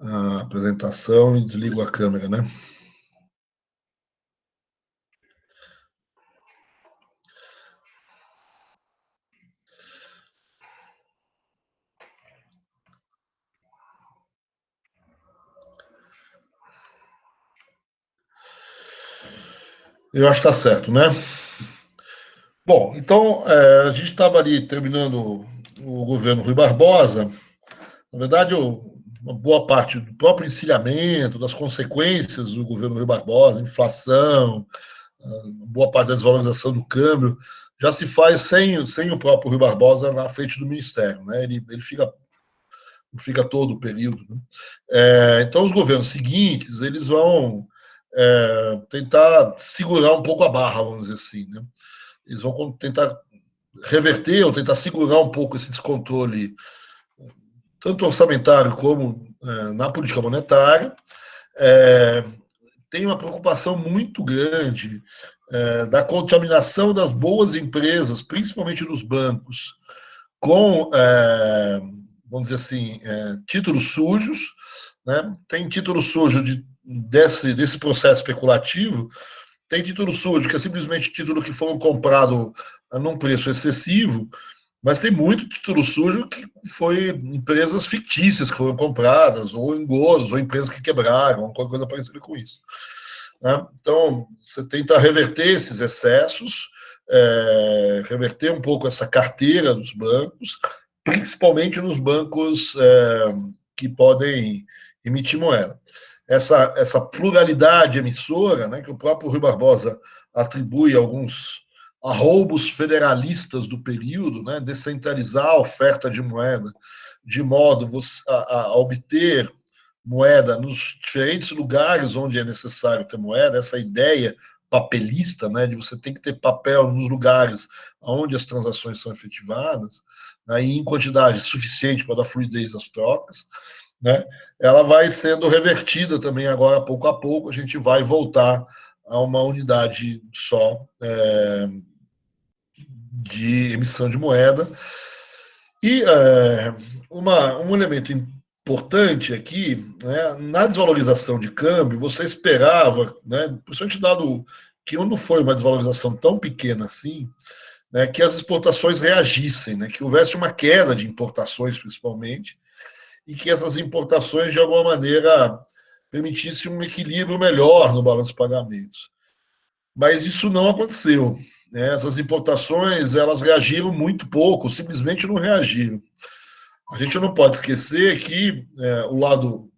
a apresentação e desligo a câmera, né? Eu acho que está certo, né? Bom, então a gente estava ali terminando o governo Rui Barbosa. Na verdade, uma boa parte do próprio encilhamento, das consequências do governo Rui Barbosa, inflação, boa parte da desvalorização do câmbio, já se faz sem o próprio Rui Barbosa na frente do Ministério. Né? Ele fica todo o período. Né? Então, os governos seguintes eles vão tentar segurar um pouco a barra, vamos dizer assim. Né? Eles vão tentar reverter ou tentar segurar um pouco esse descontrole, tanto orçamentário como na política monetária. É, tem uma preocupação muito grande da contaminação das boas empresas, principalmente dos bancos, com, vamos dizer assim, títulos sujos. Né? Tem título sujo desse processo especulativo, tem título sujo, que é simplesmente título que foram comprados num preço excessivo, mas tem muito título sujo que foi empresas fictícias que foram compradas, ou engodos, ou empresas que quebraram, alguma coisa parecida com isso. Né? Então, você tenta reverter esses excessos, reverter um pouco essa carteira dos bancos, principalmente nos bancos que podem emitir moeda. Essa pluralidade emissora, né, que o próprio Rui Barbosa atribui alguns arroubos federalistas do período, né, descentralizar a oferta de moeda, de modo a obter moeda nos diferentes lugares onde é necessário ter moeda, essa ideia papelista, né, de você tem que ter papel nos lugares onde as transações são efetivadas, né, e em quantidade suficiente para dar fluidez às trocas, né, ela vai sendo revertida também agora, pouco a pouco, a gente vai voltar a uma unidade só de emissão de moeda. E um elemento importante aqui, né, na desvalorização de câmbio, você esperava, né, principalmente dado que não foi uma desvalorização tão pequena assim, né, que as exportações reagissem, né, que houvesse uma queda de importações, principalmente, e que essas importações, de alguma maneira, permitissem um equilíbrio melhor no balanço de pagamentos. Mas isso não aconteceu. Né? Essas importações elas reagiram muito pouco, simplesmente não reagiram. A gente não pode esquecer que o lado,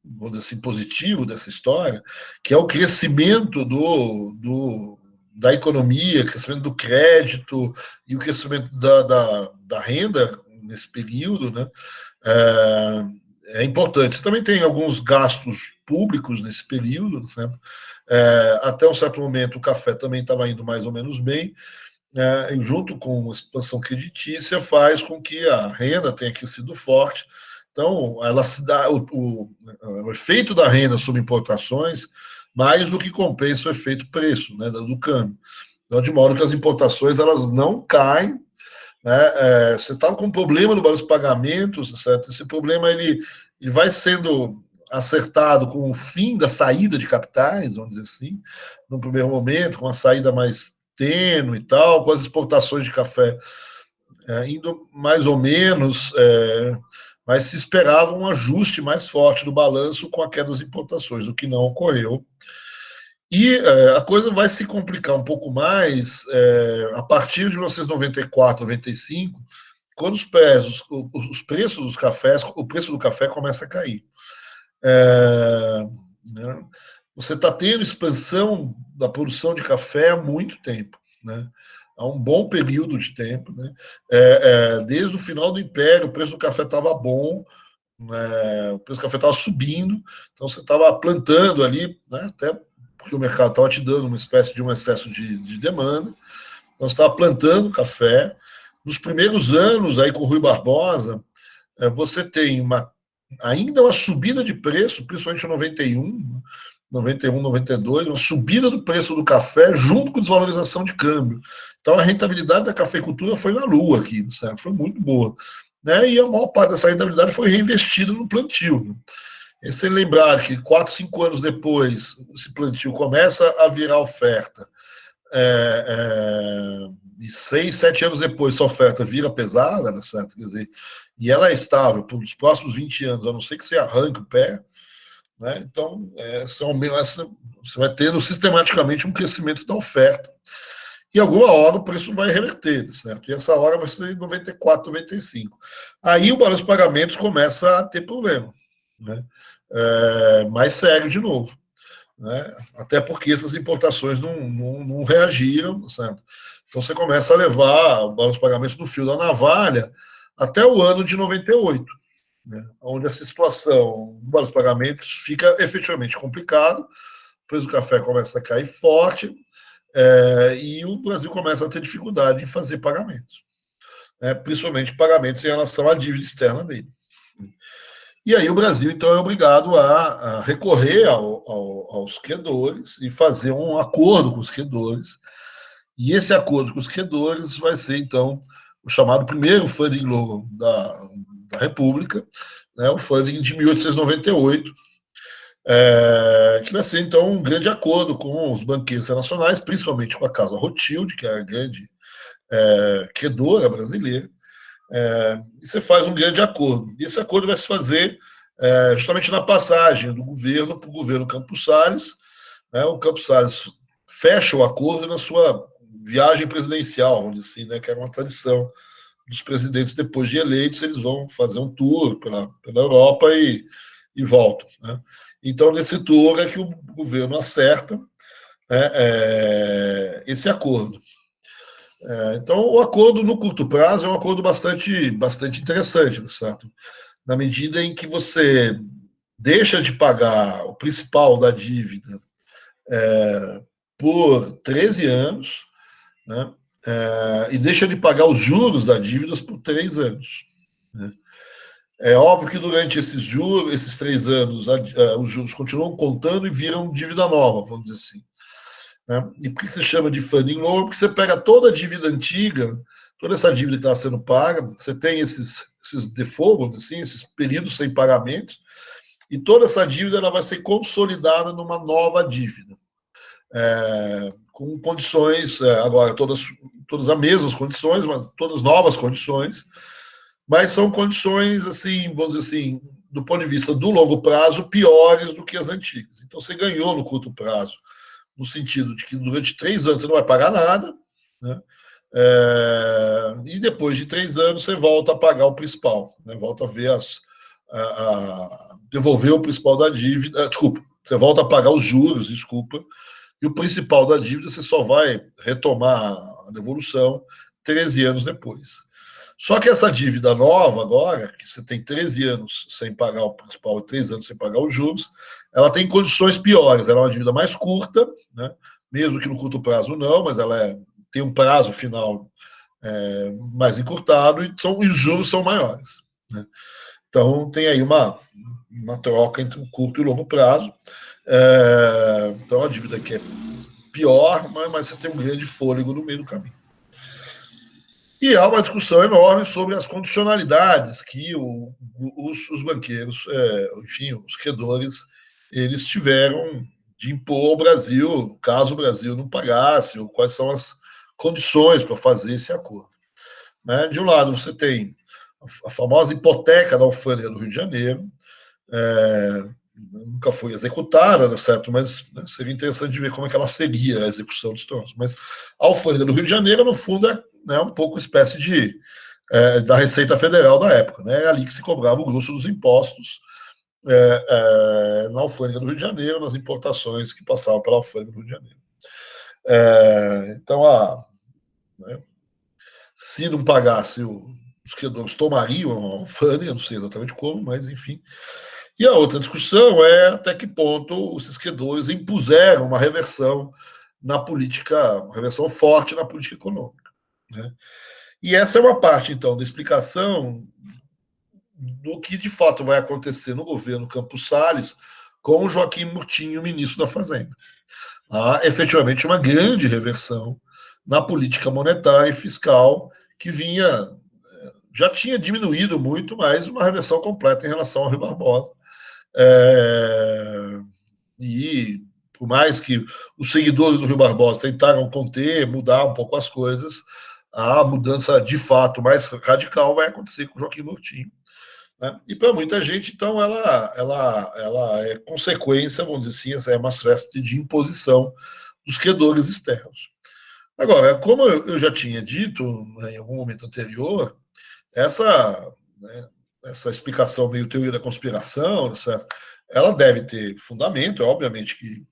vamos dizer assim, positivo dessa história, que é o crescimento da economia, o crescimento do crédito e o crescimento da renda nesse período, né? É importante. Você também tem alguns gastos públicos nesse período, certo? Até um certo momento o café também estava indo mais ou menos bem, junto com a expansão creditícia, faz com que a renda tenha crescido forte. Então, ela se dá o efeito da renda sobre importações mais do que compensa o efeito preço, né, do câmbio. Então, de modo que as importações elas não caem. Né, você está com um problema no balanço de pagamentos, certo? Esse problema ele vai sendo acertado com o fim da saída de capitais, vamos dizer assim, no primeiro momento, com uma saída mais tênue e tal, com as exportações de café indo mais ou menos, mas se esperava um ajuste mais forte do balanço com a queda das importações, o que não ocorreu. E a coisa vai se complicar um pouco mais a partir de 1994, 95, quando os preços dos cafés, o preço do café começa a cair. Né? Você está tendo expansão da produção de café há muito tempo, né? Há um bom período de tempo, né? Desde o final do Império, o preço do café estava bom, né? O preço do café estava subindo, então você estava plantando ali, né? Até porque o mercado estava te dando uma espécie de um excesso de demanda, então você estava plantando café. Nos primeiros anos, aí com o Rui Barbosa, você tem ainda uma subida de preço, principalmente em 91, 91, 92, uma subida do preço do café junto com desvalorização de câmbio. Então a rentabilidade da cafeicultura foi na lua aqui, certo? Foi muito boa. Né? E a maior parte dessa rentabilidade foi reinvestida no plantio. E sem lembrar que 4, 5 anos depois, esse plantio começa a virar oferta, e 6, 7 anos depois essa oferta vira pesada, né, certo? Quer dizer, e ela é estável por os próximos 20 anos, a não ser que você arranque o pé, né? Então, você vai tendo sistematicamente um crescimento da oferta. E alguma hora o preço vai reverter, certo? E essa hora vai ser 94, 95. Aí o balanço de pagamentos começa a ter problema, né? Mais sério de novo, né? Até porque essas importações não reagiram, certo? Então você começa a levar o balanço de pagamentos no fio da navalha até o ano de 98, né? Onde essa situação do balanço de pagamentos fica efetivamente complicado, o preço do café começa a cair forte, e o Brasil começa a ter dificuldade em fazer pagamentos, né? Principalmente pagamentos em relação à dívida externa dele. E aí o Brasil, então, é obrigado a recorrer aos credores e fazer um acordo com os credores. E esse acordo com os credores vai ser, então, o chamado primeiro funding law da República, né, o funding de 1898, que vai ser, então, um grande acordo com os banqueiros internacionais, principalmente com a Casa Rothschild, que é a grande credora brasileira, e você faz um grande acordo. E esse acordo vai se fazer justamente na passagem do governo para o governo Campos Salles, né? O Campos Salles fecha o acordo na sua viagem presidencial, vamos dizer assim, né? Que era uma tradição dos presidentes, depois de eleitos, eles vão fazer um tour pela Europa e voltam, né? Então, nesse tour é que o governo acerta, né, esse acordo. Então, o acordo no curto prazo é um acordo bastante interessante, certo? Na medida em que você deixa de pagar o principal da dívida por 13 anos, né? E deixa de pagar os juros da dívida por 3 anos, né? É óbvio que durante esses 3 anos, os juros continuam contando e viram dívida nova, vamos dizer assim, né? E por que se chama de funding loan? Porque você pega toda a dívida antiga, toda essa dívida que está sendo paga, você tem esses defaults, assim, esses períodos sem pagamento, e toda essa dívida ela vai ser consolidada numa nova dívida, com condições, agora todas as mesmas condições, mas todas novas condições, mas são condições, assim, vamos dizer assim, do ponto de vista do longo prazo, piores do que as antigas. Então você ganhou no curto prazo, no sentido de que durante 3 anos você não vai pagar nada, né? E depois de 3 anos você volta a pagar o principal, né? Volta a ver devolver o principal da dívida, desculpa, você volta a pagar os juros, desculpa, e o principal da dívida você só vai retomar a devolução 13 anos depois. Só que essa dívida nova agora, que você tem 13 anos sem pagar o principal e 3 anos sem pagar os juros, ela tem condições piores. Ela é uma dívida mais curta, né? Mesmo que no curto prazo não, mas ela tem um prazo final mais encurtado e os juros são maiores, né? Então tem aí uma troca entre o curto e o longo prazo. Então a dívida que é pior, mas você tem um grande fôlego no meio do caminho. E há uma discussão enorme sobre as condicionalidades que os banqueiros, enfim, os credores, eles tiveram de impor ao Brasil, caso o Brasil não pagasse, ou quais são as condições para fazer esse acordo, né? De um lado, você tem a famosa hipoteca da alfândega do Rio de Janeiro, nunca foi executada, né, certo? Mas seria interessante de ver como é que ela seria a execução dos troços. Mas a alfândega do Rio de Janeiro, no fundo, um pouco espécie da Receita Federal da época, né? É ali que se cobrava o grosso dos impostos na alfândega do Rio de Janeiro, nas importações que passavam pela alfândega do Rio de Janeiro. Então, né, se não pagasse, os credores tomariam a alfândega, não sei exatamente como, mas enfim. E a outra discussão é até que ponto os credores impuseram uma reversão na política, uma reversão forte na política econômica, né? E essa é uma parte, então, da explicação do que de fato vai acontecer no governo Campos Salles com o Joaquim Murtinho, ministro da Fazenda. Há efetivamente uma grande reversão na política monetária e fiscal que já tinha diminuído muito, mas uma reversão completa em relação ao Rui Barbosa, E por mais que os seguidores do Rui Barbosa tentaram conter, mudar um pouco as coisas, a mudança de fato mais radical vai acontecer com o Joaquim Murtinho. Né? E para muita gente, então, ela é consequência, vamos dizer assim, essa é uma espécie de imposição dos credores externos. Agora, como eu já tinha dito, né, em algum momento anterior, essa, né, essa explicação meio teoria da conspiração, ela deve ter fundamento, obviamente que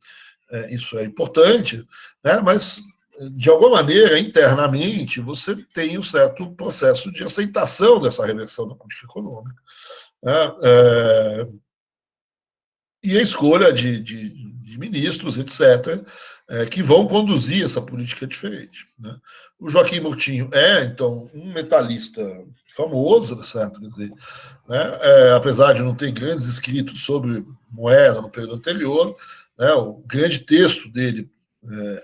isso é importante, né, mas, de alguma maneira, internamente, você tem um certo processo de aceitação dessa reversão da política econômica. Né, e a escolha de ministros, etc., que vão conduzir essa política diferente. Né? O Joaquim Murtinho é, então, um metalista famoso, certo? Quer dizer, né? Apesar de não ter grandes escritos sobre moeda no período anterior, né? O grande texto dele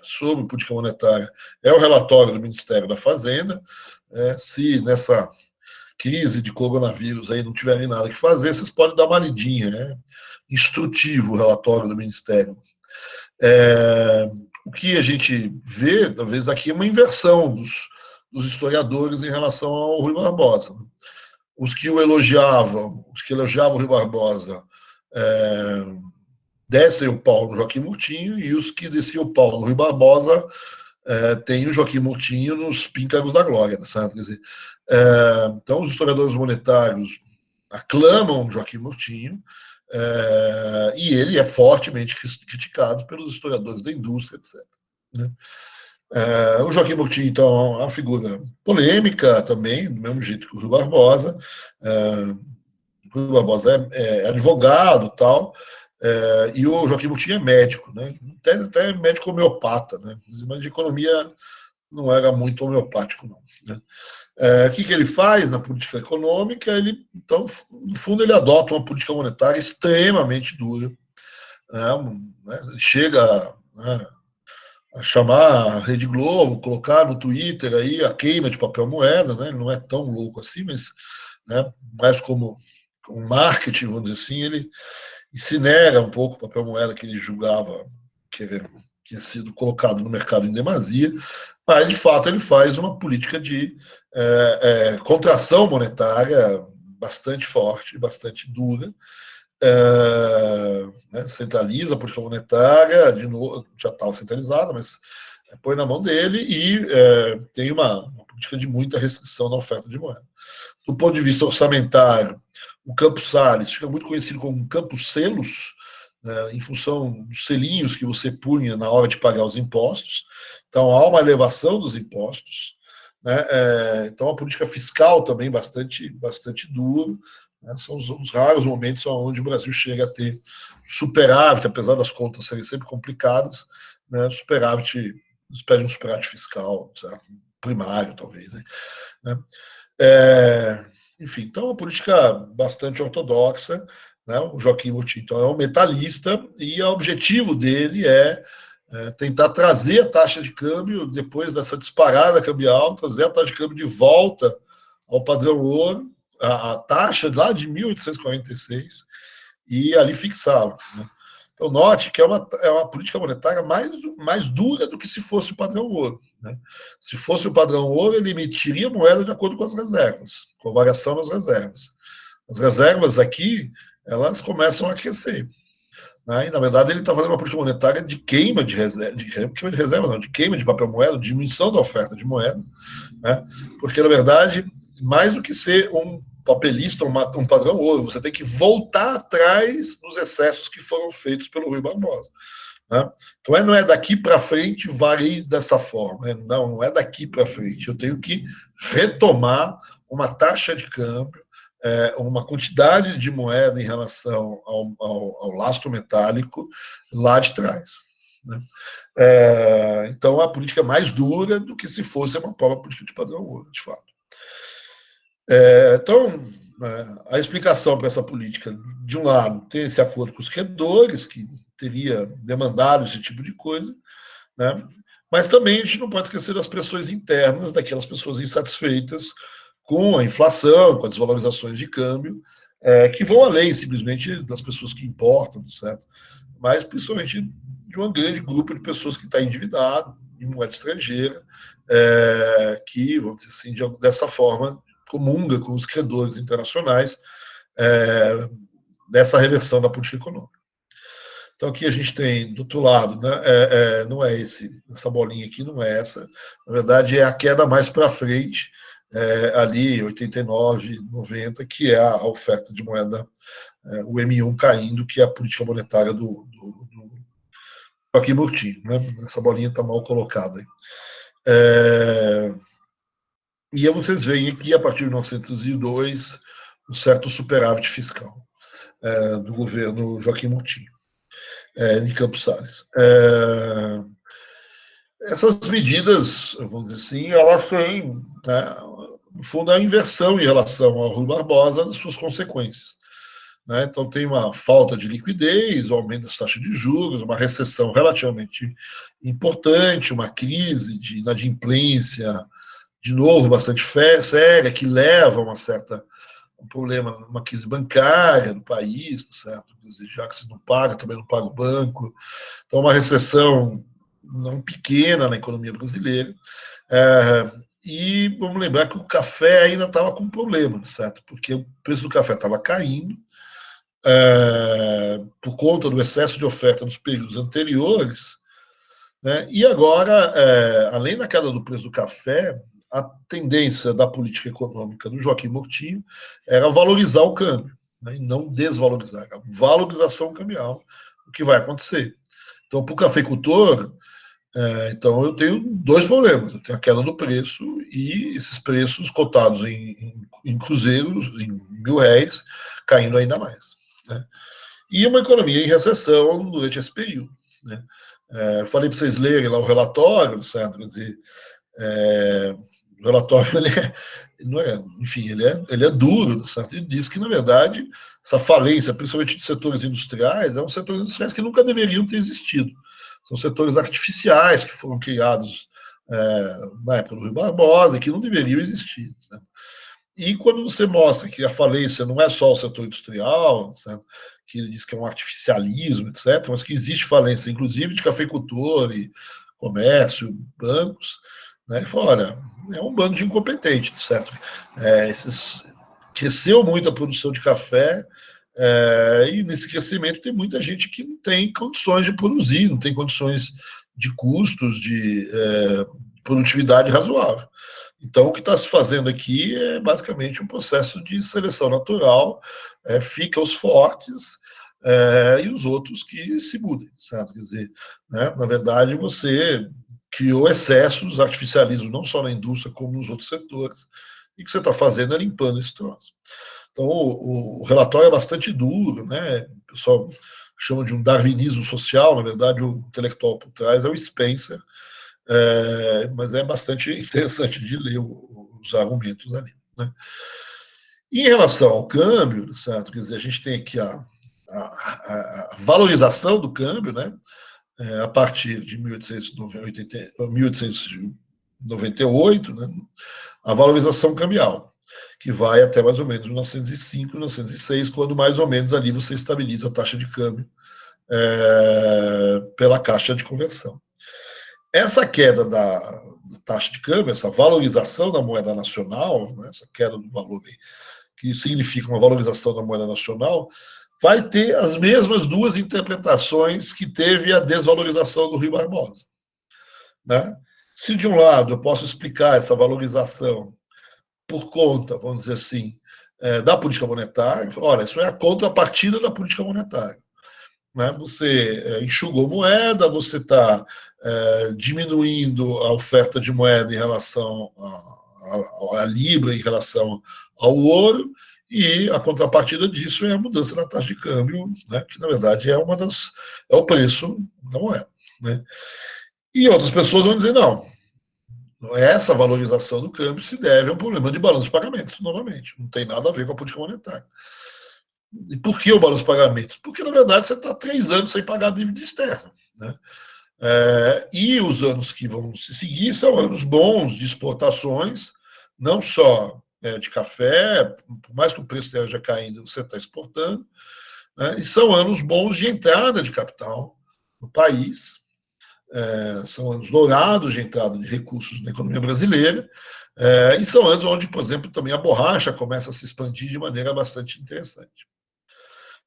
sobre política monetária é o relatório do Ministério da Fazenda. Se nessa crise de coronavírus aí não tiverem nada que fazer, vocês podem dar uma lidinha, né? Instrutivo o relatório do Ministério. O que a gente vê, talvez, aqui é uma inversão dos historiadores em relação ao Rui Barbosa. Os que o elogiavam, os que elogiavam o Rui Barbosa, descem o pau no Joaquim Murtinho, e os que desciam o pau no Rui Barbosa tem o Joaquim Murtinho nos píncaros da glória, sabe? Quer dizer, então, os historiadores monetários aclamam Joaquim Murtinho, e ele é fortemente criticado pelos historiadores da indústria, etc. Né? O Joaquim Murtinho, então, é uma figura polêmica também, do mesmo jeito que o Rui Barbosa. O Rui Barbosa é advogado e tal, e o Joaquim Murtinho é médico, né? Até médico homeopata, né? Mas de economia não era muito homeopático, não. Né? O que ele faz na política econômica? Ele, então, no fundo, ele adota uma política monetária extremamente dura. Né? Chega, né, a chamar a Rede Globo, colocar no Twitter aí a queima de papel moeda, né? Ele não é tão louco assim, mas, né, mais como um marketing, vamos dizer assim, ele incinera um pouco o papel moeda que ele julgava que tinha sido colocado no mercado em demasia, mas, de fato, ele faz uma política de contração monetária bastante forte, bastante dura, né, centraliza a política monetária, de novo, já estava centralizada, mas põe na mão dele e tem uma política de muita restrição na oferta de moeda. Do ponto de vista orçamentário, o Campos Salles fica muito conhecido como Campos Selos, né, em função dos selinhos que você punha na hora de pagar os impostos. Então, há uma elevação dos impostos. Né, então, a política fiscal também bastante dura. Né, são os raros momentos onde o Brasil chega a ter superávit, apesar das contas serem sempre complicadas, né, superávit, espera um superávit fiscal, certo? Primário, talvez. Né? Enfim, então, uma política bastante ortodoxa. Né? O Joaquim Murtinho então, é um metalista e o objetivo dele é tentar trazer a taxa de câmbio, depois dessa disparada cambial, trazer a taxa de câmbio de volta ao padrão ouro, a taxa lá de 1846, e ali fixá-la. Né? Então, note que é uma política monetária mais dura do que se fosse o padrão ouro. Né? Se fosse o padrão ouro, ele emitiria moeda de acordo com as reservas, com variação nas reservas. As reservas aqui, elas começam a crescer. Né? E, na verdade, ele está fazendo uma política monetária de queima de reserva, de queima de papel moeda, diminuição da oferta de moeda, né? Porque, na verdade, mais do que ser um papelista, um padrão ouro, você tem que voltar atrás dos excessos que foram feitos pelo Rui Barbosa. Né? Então, não é daqui para frente, vai dessa forma. Não é daqui para frente. Eu tenho que retomar uma taxa de câmbio, uma quantidade de moeda em relação ao lastro metálico lá de trás. Né? Então, a política é mais dura do que se fosse uma própria política de padrão ouro, de fato. Então, a explicação para essa política, de um lado, tem esse acordo com os credores, que teria demandado esse tipo de coisa, né? Mas também a gente não pode esquecer das pressões internas daquelas pessoas insatisfeitas com a inflação, com as desvalorizações de câmbio, que vão além simplesmente das pessoas que importam, certo? Mas principalmente de um grande grupo de pessoas que está endividado, em moeda estrangeira, que, vamos dizer assim, dessa forma, comunga com os credores internacionais dessa reversão da política econômica. Então, aqui a gente tem, do outro lado, né, não é essa bolinha aqui, não é essa. Na verdade, é a queda mais para frente, ali, 89, 90, que é a oferta de moeda, o M1 caindo, que é a política monetária do Joaquim Murtinho. Né? Essa bolinha está mal colocada. E aí vocês veem aqui, a partir de 1902, um certo superávit fiscal do governo Joaquim Murtinho. De Campos Salles. Essas medidas, vamos dizer assim, elas têm, né, no fundo, a inversão em relação ao Rui Barbosa das suas consequências. Né? Então, tem uma falta de liquidez, o aumento das taxas de juros, uma recessão relativamente importante, uma crise de inadimplência, de novo, bastante séria, que leva a um problema, uma crise bancária no país, certo? Já que se não paga, também não paga o banco. Então, uma recessão não pequena na economia brasileira. E vamos lembrar que o café ainda estava com problema, certo? Porque o preço do café estava caindo por conta do excesso de oferta nos períodos anteriores, né? E agora, além da queda do preço do café, a tendência da política econômica do Joaquim Murtinho era valorizar o câmbio, né, e não desvalorizar, a valorização cambial, o que vai acontecer. Então, para o cafeicultor, então eu tenho dois problemas. Eu tenho a queda do preço e esses preços cotados em cruzeiros, em R$1.000, caindo ainda mais. Né? E uma economia em recessão durante esse período. Né? Falei para vocês lerem lá o relatório, certo? Quer dizer, o relatório não é, enfim, ele é duro, certo? Ele diz que, na verdade, essa falência, principalmente de setores industriais, são setores industriais que nunca deveriam ter existido. São setores artificiais que foram criados na época do Rui Barbosa e que não deveriam existir. Certo? E quando você mostra que a falência não é só o setor industrial, certo? Que ele diz que é um artificialismo, etc., mas que existe falência, inclusive, de cafeicultor e comércio, bancos, né? Ele falou, olha, é um bando de incompetentes, certo? Cresceu muito a produção de café, e nesse crescimento tem muita gente que não tem condições de produzir, não tem condições de custos, de produtividade razoável. Então, o que está se fazendo aqui é basicamente um processo de seleção natural, fica os fortes e os outros que se mudem, certo? Quer dizer, né, na verdade, você criou excessos, artificialismo, não só na indústria, como nos outros setores, e o que você está fazendo é limpando esse troço. Então, o relatório é bastante duro, né? O pessoal chama de um darwinismo social, na verdade, o intelectual por trás é o Spencer, mas é bastante interessante de ler os argumentos ali. Né? E em relação ao câmbio, certo? Quer dizer, a gente tem aqui a valorização do câmbio, né? A partir de 1898, né? A valorização cambial, que vai até mais ou menos 1905, 1906, quando mais ou menos ali você estabiliza a taxa de câmbio pela caixa de conversão. Essa queda da taxa de câmbio, essa valorização da moeda nacional, né, essa queda do valor aí, que significa uma valorização da moeda nacional, vai ter as mesmas duas interpretações que teve a desvalorização do Rui Barbosa. Né? Se de um lado eu posso explicar essa valorização por conta, vamos dizer assim, da política monetária, olha, isso é a contrapartida da política monetária. Né? Você enxugou moeda, você está diminuindo a oferta de moeda em relação à libra, em relação ao ouro, e a contrapartida disso é a mudança na taxa de câmbio, né? Que na verdade é o preço da moeda. Né? E outras pessoas vão dizer, não, essa valorização do câmbio se deve a um problema de balanço de pagamentos, novamente, não tem nada a ver com a política monetária. E por que o balanço de pagamentos? Porque, na verdade, você está 3 anos sem pagar a dívida externa. Né? E os anos que vão se seguir são anos bons de exportações, não só de café, por mais que o preço esteja caindo, você está exportando, né? E são anos bons de entrada de capital no país, são anos dourados de entrada de recursos na economia brasileira, e são anos onde, por exemplo, também a borracha começa a se expandir de maneira bastante interessante.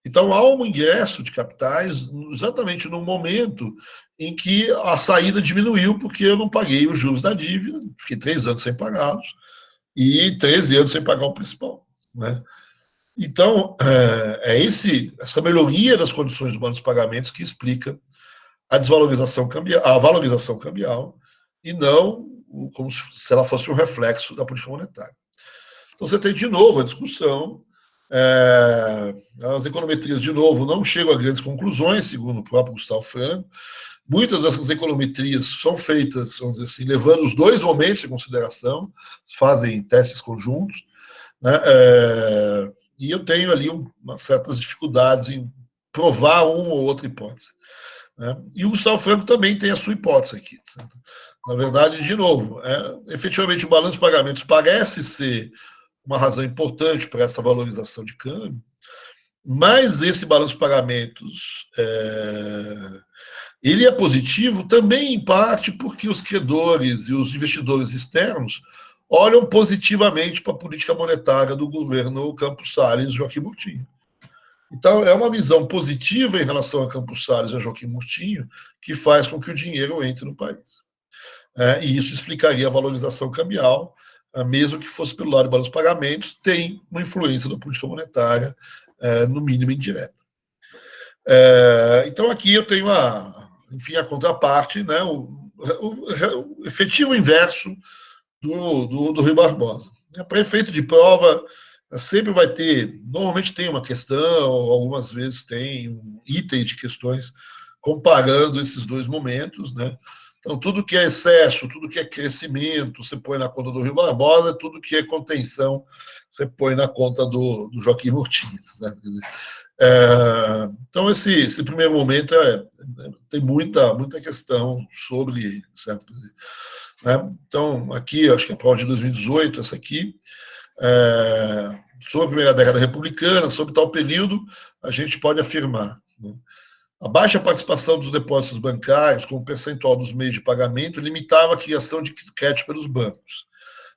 Então, há um ingresso de capitais exatamente no momento em que a saída diminuiu, porque eu não paguei os juros da dívida, fiquei 3 anos sem pagá-los, e 13 anos sem pagar o principal, né? Então, essa melhoria das condições do Banco dos Pagamentos que explica a desvalorização cambial, a valorização cambial, e não como se ela fosse um reflexo da política monetária. Então, você tem de novo a discussão, as econometrias, de novo, não chegam a grandes conclusões, segundo o próprio Gustavo Franco. Muitas dessas econometrias são feitas, vamos dizer assim, levando os dois momentos em consideração, fazem testes conjuntos, né? E eu tenho ali umas certas dificuldades em provar uma ou outra hipótese, né? E o Gustavo Franco também tem a sua hipótese aqui. Na verdade, de novo, efetivamente o balanço de pagamentos parece ser uma razão importante para essa valorização de câmbio, mas esse balanço de pagamentos ele é positivo também, em parte, porque os credores e os investidores externos olham positivamente para a política monetária do governo Campos Salles e Joaquim Murtinho. Então, é uma visão positiva em relação a Campos Salles e a Joaquim Murtinho que faz com que o dinheiro entre no país. E isso explicaria a valorização cambial, mesmo que fosse pelo lado do balanço de pagamentos, tem uma influência da política monetária, no mínimo indireta. Então, aqui eu tenho a contraparte, né, o efetivo inverso do Rui Barbosa. Para efeito de prova, sempre vai ter, normalmente tem uma questão, algumas vezes tem um item de questões comparando esses dois momentos, né? Então, tudo que é excesso, tudo que é crescimento, você põe na conta do Rui Barbosa, tudo que é contenção, você põe na conta do Joaquim Murtinho, né? Então, esse primeiro momento tem muita questão sobre, certo? Então, aqui, acho que é a prova de 2018, essa aqui, sobre a primeira década republicana, sobre tal período, a gente pode afirmar, né? A baixa participação dos depósitos bancários como percentual dos meios de pagamento limitava a criação de crédito pelos bancos,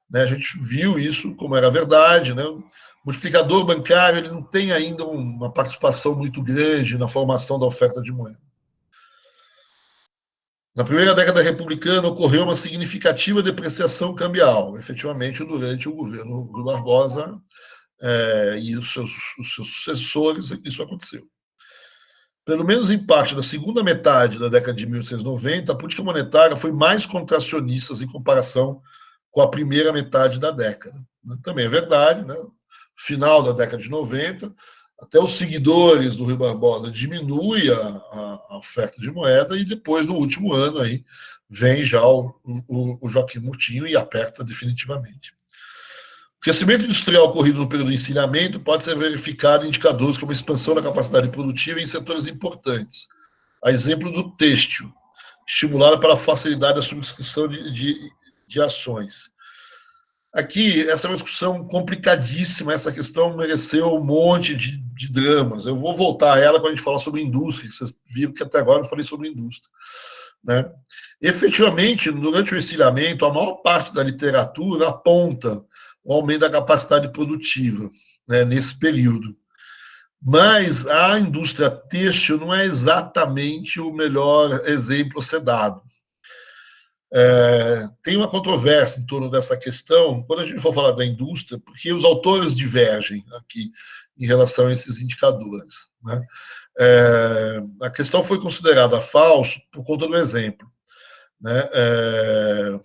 né? A gente viu isso como era verdade, né? O multiplicador bancário ele não tem ainda uma participação muito grande na formação da oferta de moeda. Na primeira década republicana ocorreu uma significativa depreciação cambial, efetivamente durante o governo Rui Barbosa e os seus sucessores, isso aconteceu. Pelo menos em parte da segunda metade da década de 1890, a política monetária foi mais contracionista em comparação com a primeira metade da década. Também é verdade, né? Final da década de 90, até os seguidores do Rui Barbosa diminui a oferta de moeda e depois, no último ano, aí, vem já o Joaquim Murtinho e aperta definitivamente. O crescimento industrial ocorrido no período do encilhamento pode ser verificado em indicadores como a expansão da capacidade produtiva em setores importantes. A exemplo do têxtil, estimulada pela facilidade da subscrição de ações. Aqui, essa é uma discussão complicadíssima, essa questão mereceu um monte de dramas. Eu vou voltar a ela quando a gente falar sobre indústria, que vocês viram que até agora eu falei sobre indústria, né? Efetivamente, durante o encilhamento, a maior parte da literatura aponta o aumento da capacidade produtiva, né, nesse período. Mas a indústria têxtil não é exatamente o melhor exemplo a ser dado. Tem uma controvérsia em torno dessa questão, quando a gente for falar da indústria, porque os autores divergem aqui em relação a esses indicadores, né? A questão foi considerada falsa por conta do exemplo, né?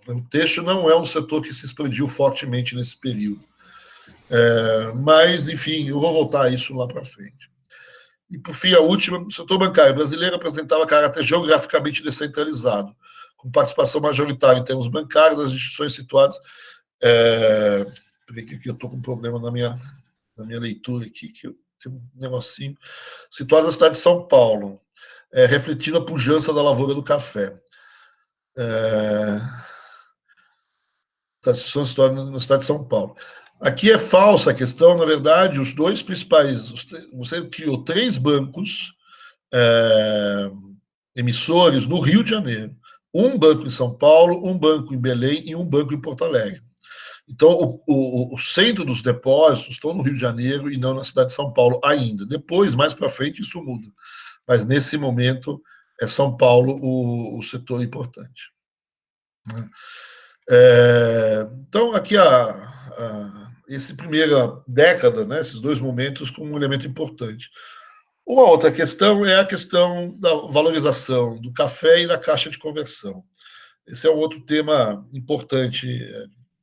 O têxtil não é um setor que se expandiu fortemente nesse período. Mas, enfim, eu vou voltar a isso lá para frente. E, por fim, a última, o setor bancário brasileiro apresentava caráter geograficamente descentralizado, com participação majoritária em termos bancários das instituições situadas. Peraí que eu estou com um problema na minha leitura aqui, que eu tenho um negocinho. Situadas na cidade de São Paulo, refletindo a pujança da lavoura do café. Situadas na cidade de São Paulo. Aqui é falsa a questão, na verdade, os dois principais, você criou 3 bancos emissores no Rio de Janeiro. Um banco em São Paulo, um banco em Belém e um banco em Porto Alegre. Então, o centro dos depósitos estão no Rio de Janeiro e não na cidade de São Paulo ainda. Depois, mais para frente, isso muda. Mas, nesse momento, é São Paulo o setor importante. Então, aqui, essa primeira década, né, esses 2 momentos, como um elemento importante. Uma outra questão é a questão da valorização do café e da caixa de conversão. Esse é um outro tema importante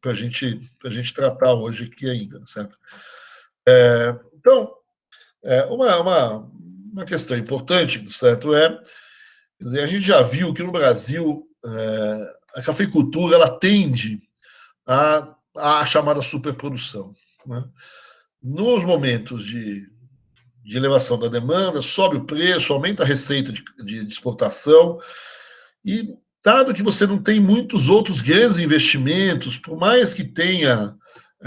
para a gente tratar hoje aqui ainda, certo? Então, uma questão importante, certo, quer dizer, a gente já viu que no Brasil a cafeicultura ela tende à chamada superprodução, né? Nos momentos de elevação da demanda, sobe o preço, aumenta a receita de exportação, e dado que você não tem muitos outros grandes investimentos, por mais que tenha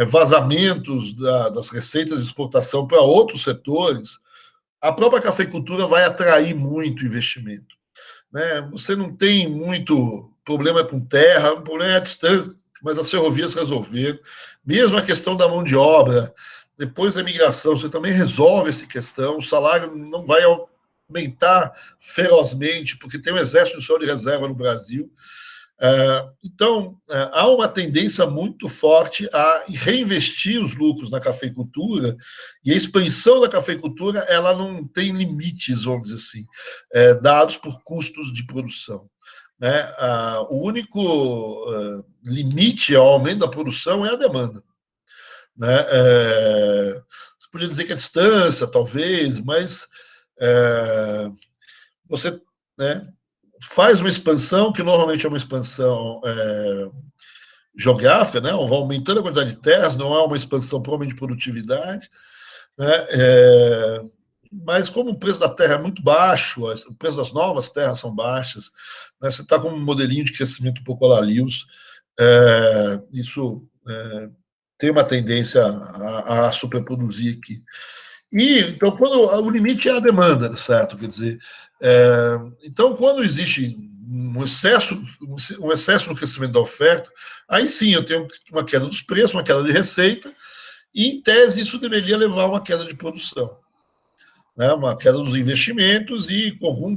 vazamentos das receitas de exportação para outros setores, a própria cafeicultura vai atrair muito investimento, né? Você não tem muito problema com terra, o problema é a distância, mas as ferrovias resolveram. Mesmo a questão da mão de obra, depois da imigração, você também resolve essa questão, o salário não vai aumentar ferozmente, porque tem um exército nacional de reserva no Brasil. Então, há uma tendência muito forte a reinvestir os lucros na cafeicultura, e a expansão da cafeicultura ela não tem limites, vamos dizer assim, dados por custos de produção, né? O único limite ao aumento da produção é a demanda, né? Você podia dizer que a distância, talvez, mas você, né, faz uma expansão, que normalmente é uma expansão geográfica, né? Vai aumentando a quantidade de terras, não é uma expansão provavelmente de produtividade, né? Mas como o preço da terra é muito baixo, o preço das novas terras são baixas, né? Você está com um modelinho de crescimento um pouco a la Lewis, isso tem uma tendência a superproduzir aqui. E, então, quando o limite é a demanda, certo? Quer dizer, então, quando existe um excesso no crescimento da oferta, aí sim eu tenho uma queda dos preços, uma queda de receita, e, em tese, isso deveria levar a uma queda de produção, né? Uma queda dos investimentos e, com algum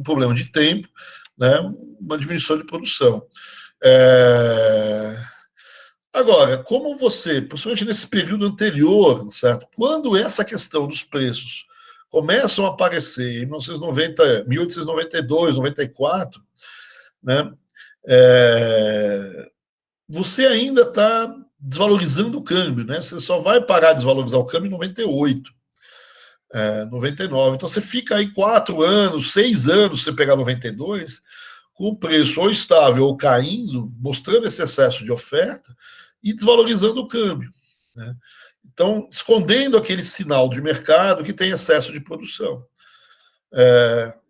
problema de tempo, né? Uma diminuição de produção. Agora, como você, principalmente nesse período anterior, certo? Quando essa questão dos preços começam a aparecer em 1990, 1892, 94, né? Você ainda está desvalorizando o câmbio, né? Você só vai parar de desvalorizar o câmbio em 98, 99. Então você fica aí 4 anos, 6 anos, se você pegar 92, com o preço ou estável ou caindo, mostrando esse excesso de oferta e desvalorizando o câmbio, né? Então, escondendo aquele sinal de mercado que tem excesso de produção.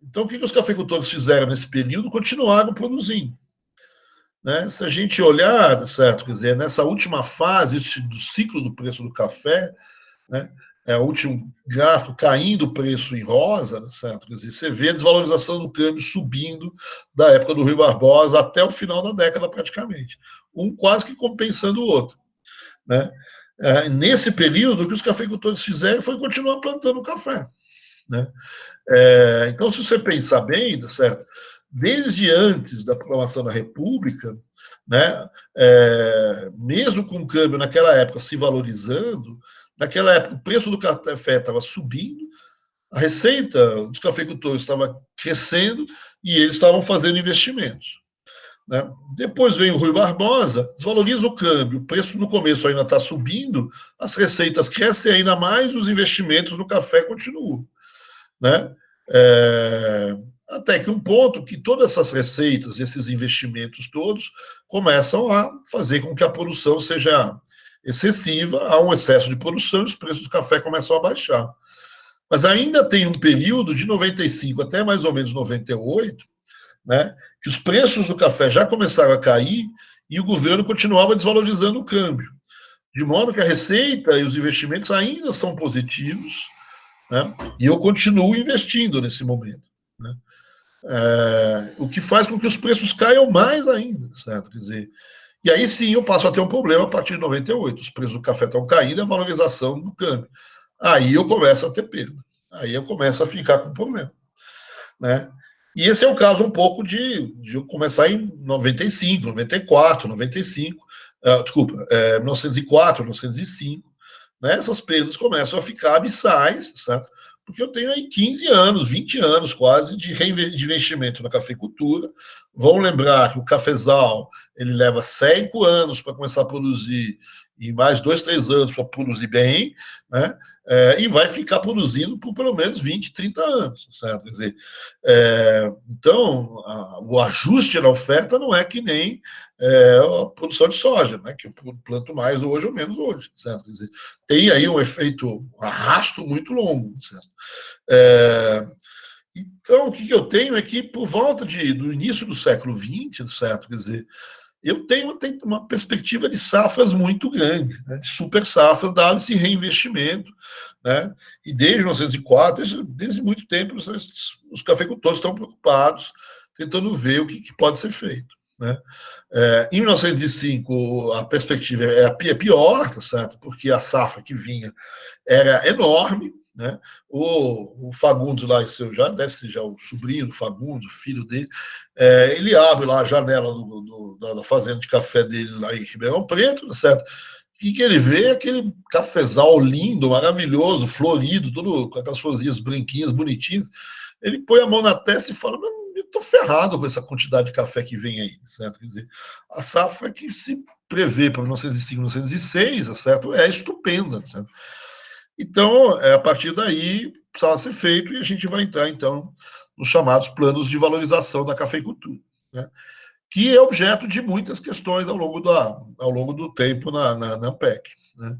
Então, o que os cafeicultores fizeram nesse período? Continuaram produzindo, né? Se a gente olhar, certo, quer dizer, nessa última fase do ciclo do preço do café, né, o último gráfico caindo o preço em rosa, certo? Quer dizer, você vê a desvalorização do câmbio subindo da época do Rui Barbosa até o final da década, praticamente. Um quase que compensando o outro, né? Nesse período, o que os cafeicultores fizeram foi continuar plantando café, né? Então, se você pensar bem, certo? Desde antes da proclamação da República, né, mesmo com o câmbio naquela época se valorizando, naquela época o preço do café estava subindo, a receita dos cafeicultores estava crescendo e eles estavam fazendo investimentos, né? Depois vem o Rui Barbosa, desvaloriza o câmbio, o preço no começo ainda está subindo, as receitas crescem ainda mais, os investimentos no café continuam, né? Até que um ponto que todas essas receitas, esses investimentos todos, começam a fazer com que a produção seja excessiva, há um excesso de produção e os preços do café começam a baixar. Mas ainda tem um período de 95 até mais ou menos 98, né, que os preços do café já começaram a cair e o governo continuava desvalorizando o câmbio. De modo que a receita e os investimentos ainda são positivos, né? E eu continuo investindo nesse momento, né? O que faz com que os preços caiam mais ainda, certo? Quer dizer, e aí sim eu passo a ter um problema a partir de 98. Os preços do café estão caindo, a valorização do câmbio. Aí eu começo a ter perda. Aí eu começo a ficar com problema, né? E esse é o caso um pouco de eu começar em 95, 94, 95, desculpa, 1904, 1905, né? Essas perdas começam a ficar abissais, certo? Porque eu tenho aí 15 anos, 20 anos quase de investimento na cafeicultura. Vamos lembrar que o cafezal ele leva 5 anos para começar a produzir e mais 2, 3 anos para produzir bem, né? E vai ficar produzindo por pelo menos 20, 30 anos, certo? Quer dizer, então, o ajuste na oferta não é que nem a produção de soja, né? Que eu planto mais hoje ou menos hoje, certo? Quer dizer, tem aí um efeito arrasto muito longo, certo? Então, o que eu tenho é que, por volta do início do século XX, certo? Quer dizer, eu tenho uma perspectiva de safras muito grande, né? De super safras, dado esse reinvestimento, né? E desde 1904, desde muito tempo, os cafeicultores estão preocupados, tentando ver o que pode ser feito, né? Em 1905, a perspectiva é pior, tá certo? Porque a safra que vinha era enorme, né? O Fagundes lá, seu, já deve ser já o sobrinho do Fagundes, o filho dele, ele abre lá a janela da fazenda de café dele lá em Ribeirão Preto, certo? O que ele vê é aquele cafezal lindo, maravilhoso, florido, todo com aquelas florzinhas branquinhas, bonitinhas. Ele põe a mão na testa e fala: eu estou ferrado com essa quantidade de café que vem aí, certo? Quer dizer, a safra que se prevê para 1905, 1906, certo? É estupenda, certo? Então, a partir daí, precisava ser feito e a gente vai entrar, então, nos chamados planos de valorização da cafeicultura, né? Que é objeto de muitas questões ao longo do tempo na ANPEC, né?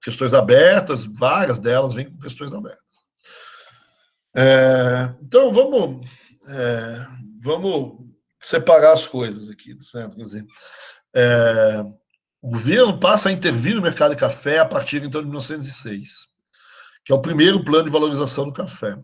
Questões abertas, várias delas vêm com questões abertas. Então, vamos separar as coisas aqui, certo? Quer dizer, o governo passa a intervir no mercado de café a partir, então, de 1906, que é o primeiro plano de valorização do café.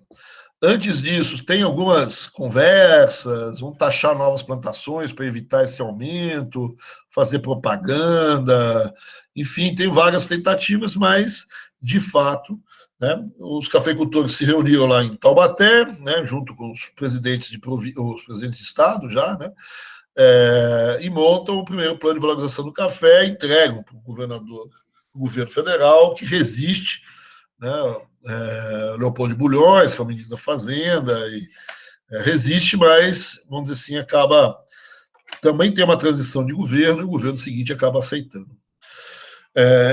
Antes disso, tem algumas conversas, vão taxar novas plantações para evitar esse aumento, fazer propaganda, enfim, tem várias tentativas, mas, de fato, né, os cafeicultores se reuniram lá em Taubaté, né, junto com os presidentes de estado já, né, e montam o primeiro plano de valorização do café, entregam para o governo federal, que resiste, né, Leopoldo de Bulhões, que é o ministro da Fazenda, e resiste, mas, vamos dizer assim, acaba. Também tem uma transição de governo, e o governo seguinte acaba aceitando.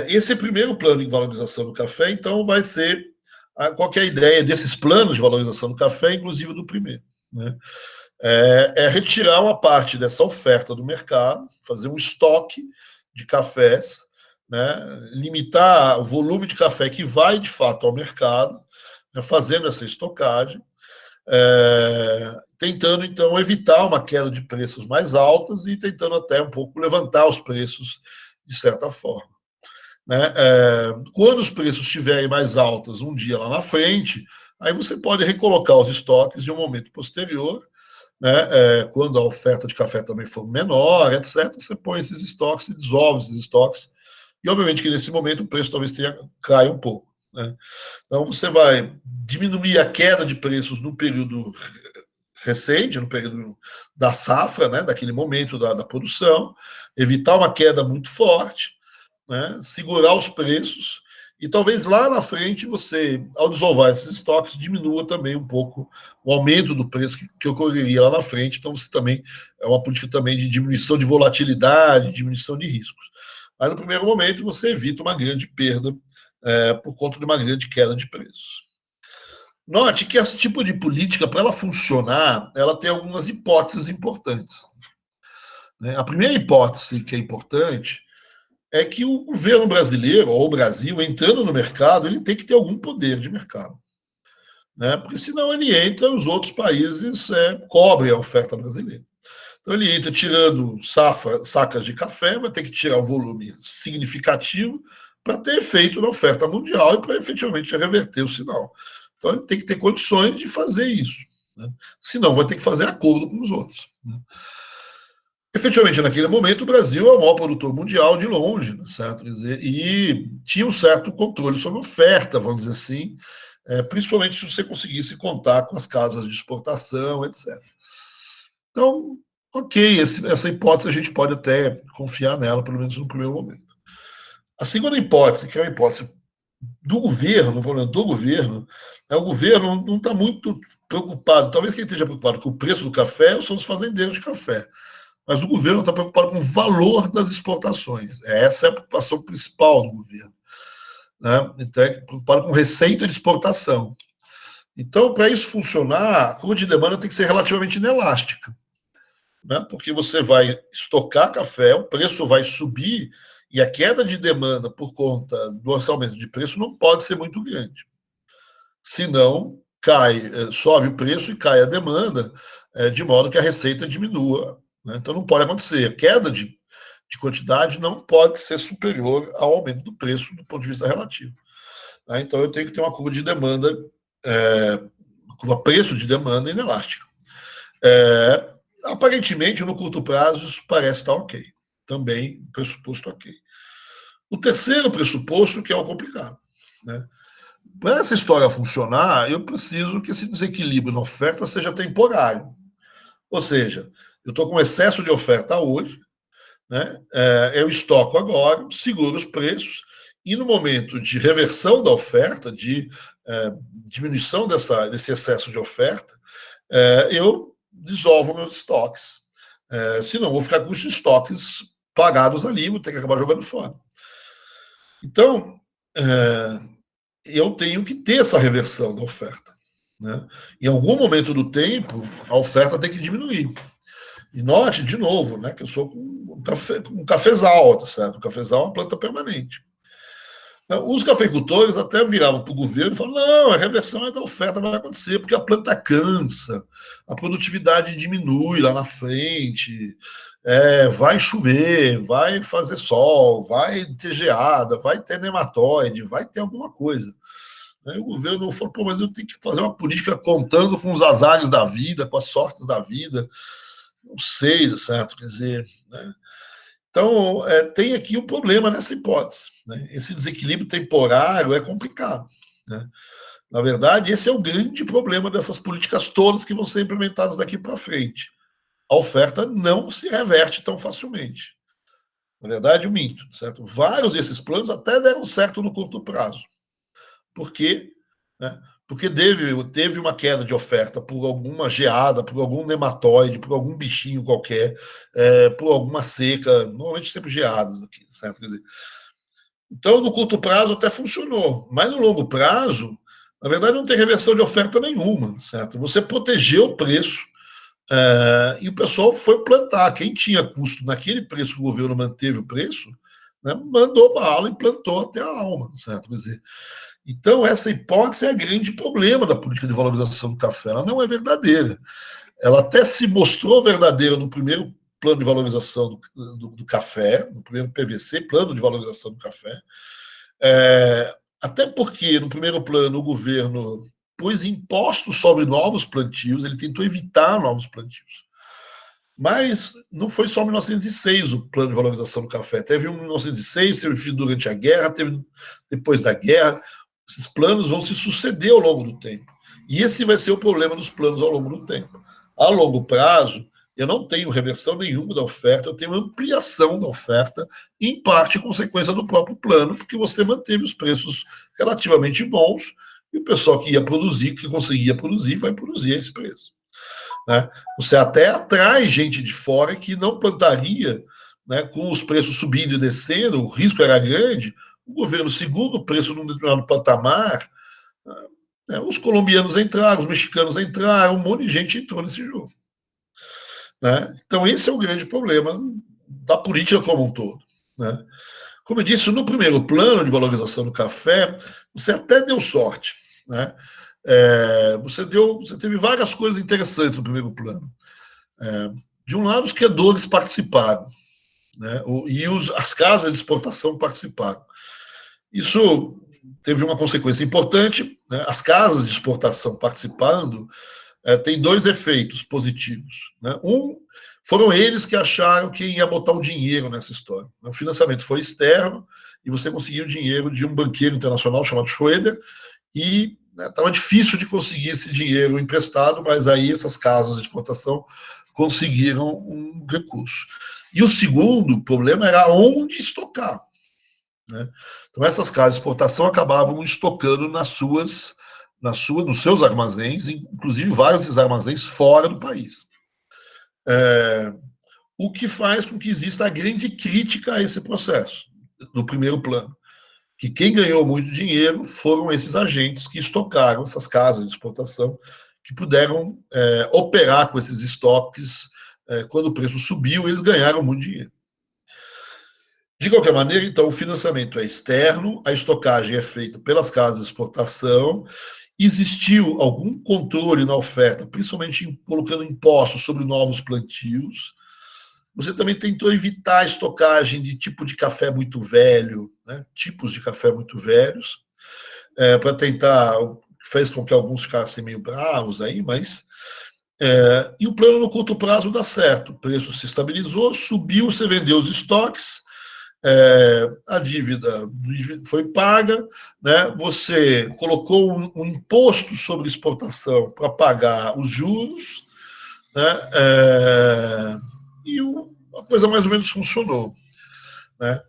Esse primeiro plano de valorização do café, então, vai ser. Qual que é a ideia desses planos de valorização do café, inclusive do primeiro? Né? Retirar uma parte dessa oferta do mercado, fazer um estoque de cafés, né, limitar o volume de café que vai de fato ao mercado, né, fazendo essa estocagem, tentando então evitar uma queda de preços mais altas e tentando até um pouco levantar os preços de certa forma. Né? Quando os preços estiverem mais altos um dia lá na frente, aí você pode recolocar os estoques de um momento posterior, né? Quando a oferta de café também for menor, etc., você põe esses estoques e dissolve esses estoques. E, obviamente, que nesse momento o preço talvez caia um pouco. Né? Então, você vai diminuir a queda de preços no período recente, no período da safra, né? Daquele momento da produção, evitar uma queda muito forte, né? Segurar os preços e talvez lá na frente você, ao desovar esses estoques, diminua também um pouco o aumento do preço que ocorreria lá na frente. Então você também é uma política também de diminuição de volatilidade, diminuição de riscos. Aí no primeiro momento você evita uma grande perda por conta de uma grande queda de preços. Note que esse tipo de política, para ela funcionar, ela tem algumas hipóteses importantes. A primeira hipótese que é importante é que o governo brasileiro, ou o Brasil, entrando no mercado, ele tem que ter algum poder de mercado. Né? Porque senão ele entra, os outros países cobrem a oferta brasileira. Então ele entra tirando sacas de café, vai ter que tirar um volume significativo para ter efeito na oferta mundial e para efetivamente reverter o sinal. Então ele tem que ter condições de fazer isso, né? Senão vai ter que fazer acordo com os outros, né? Efetivamente, naquele momento, o Brasil é o maior produtor mundial de longe, né, certo? Quer dizer, e tinha um certo controle sobre a oferta, vamos dizer assim, principalmente se você conseguisse contar com as casas de exportação, etc. Então, ok, essa hipótese a gente pode até confiar nela, pelo menos no primeiro momento. A segunda hipótese, que é a hipótese do governo, o problema do governo, o governo não está muito preocupado, talvez quem esteja preocupado com o preço do café são os fazendeiros de café. Mas o governo está preocupado com o valor das exportações. Essa é a preocupação principal do governo, né? Então, é preocupado com receita de exportação. Então, para isso funcionar, a curva de demanda tem que ser relativamente inelástica, né? Porque você vai estocar café, o preço vai subir e a queda de demanda por conta do orçamento de preço não pode ser muito grande. Senão, sobe o preço e cai a demanda, de modo que a receita diminua, né? Então não pode acontecer. A queda de quantidade não pode ser superior ao aumento do preço do ponto de vista relativo, tá? Então eu tenho que ter uma curva de demanda, uma curva preço de demanda inelástica. Aparentemente, no curto prazo, isso parece estar ok. Também, pressuposto ok. O terceiro pressuposto, que é o complicado, né? Para essa história funcionar, eu preciso que esse desequilíbrio na oferta seja temporário. Ou seja, eu estou com excesso de oferta hoje, né? Eu estoco agora, seguro os preços, e no momento de reversão da oferta, de diminuição desse excesso de oferta, eu dissolvo meus estoques. Senão, vou ficar com os estoques pagados ali, vou ter que acabar jogando fora. Então, eu tenho que ter essa reversão da oferta, né? Em algum momento do tempo, a oferta tem que diminuir. E note, de novo, né, que eu sou com um cafezal, certo? O cafezal é uma planta permanente. Os cafeicultores até viravam para o governo e falavam: não, a reversão da oferta vai acontecer, porque a planta cansa, a produtividade diminui lá na frente, vai chover, vai fazer sol, vai ter geada, vai ter nematóide, vai ter alguma coisa. Aí o governo falou: pô, mas eu tenho que fazer uma política contando com os azares da vida, com as sortes da vida. Não sei, certo? Quer dizer, né? Então, tem aqui um problema nessa hipótese, né? Esse desequilíbrio temporário é complicado, né? Na verdade, esse é o grande problema dessas políticas todas que vão ser implementadas daqui para frente. A oferta não se reverte tão facilmente. Na verdade, eu minto, certo? Vários desses planos até deram certo no curto prazo. Por quê? Né? Porque teve uma queda de oferta por alguma geada, por algum nematóide, por algum bichinho qualquer, por alguma seca, normalmente sempre geadas aqui, certo? Quer dizer, então, no curto prazo até funcionou, mas no longo prazo, na verdade, não tem reversão de oferta nenhuma, certo? Você protegeu o preço, e o pessoal foi plantar. Quem tinha custo naquele preço que o governo manteve o preço, né, mandou bala e plantou até a alma, certo? Quer dizer, então, essa hipótese é o grande problema da política de valorização do café. Ela não é verdadeira. Ela até se mostrou verdadeira no primeiro plano de valorização do café, no primeiro PVC, plano de valorização do café. Até porque, no primeiro plano, o governo pôs impostos sobre novos plantios, ele tentou evitar novos plantios. Mas não foi só em 1906 o plano de valorização do café. Teve um em 1906, teve durante a guerra, teve depois da guerra. Esses planos vão se suceder ao longo do tempo. E esse vai ser o problema dos planos ao longo do tempo. A longo prazo, eu não tenho reversão nenhuma da oferta, eu tenho ampliação da oferta, em parte consequência do próprio plano, porque você manteve os preços relativamente bons e o pessoal que ia produzir, que conseguia produzir, vai produzir a esse preço, né? Você até atrai gente de fora que não plantaria, né, com os preços subindo e descendo, o risco era grande. O governo segura o preço num determinado patamar, né, os colombianos entraram, os mexicanos entraram, um monte de gente entrou nesse jogo, né? Então esse é o grande problema da política como um todo, né? Como eu disse, no primeiro plano de valorização do café, você até deu sorte, né? Você teve várias coisas interessantes no primeiro plano. De um lado, os credores participaram, né, e as casas de exportação participaram. Isso teve uma consequência importante, né, as casas de exportação participando tem dois efeitos positivos, né? Foram eles que acharam quem ia botar o dinheiro nessa história. O financiamento foi externo e você conseguiu o dinheiro de um banqueiro internacional chamado Schroeder e estava difícil de conseguir esse dinheiro emprestado, mas aí essas casas de exportação conseguiram um recurso. E o segundo problema era onde estocar, né? Então essas casas de exportação acabavam estocando nos seus armazéns, inclusive vários desses armazéns fora do país. O que faz com que exista a grande crítica a esse processo, no primeiro plano. Que quem ganhou muito dinheiro foram esses agentes que estocaram essas casas de exportação, que puderam operar com esses estoques. Quando o preço subiu, eles ganharam muito dinheiro. De qualquer maneira, então, o financiamento é externo, a estocagem é feita pelas casas de exportação. Existiu algum controle na oferta, principalmente colocando impostos sobre novos plantios. Você também tentou evitar a estocagem de tipo de café muito velho, né? Tipos de café muito velhos, para tentar, fez com que alguns ficassem meio bravos aí, mas... e o plano no curto prazo dá certo, o preço se estabilizou, subiu, você vendeu os estoques, a dívida foi paga, né? Você colocou um imposto sobre exportação para pagar os juros, né? E a coisa mais ou menos funcionou, né?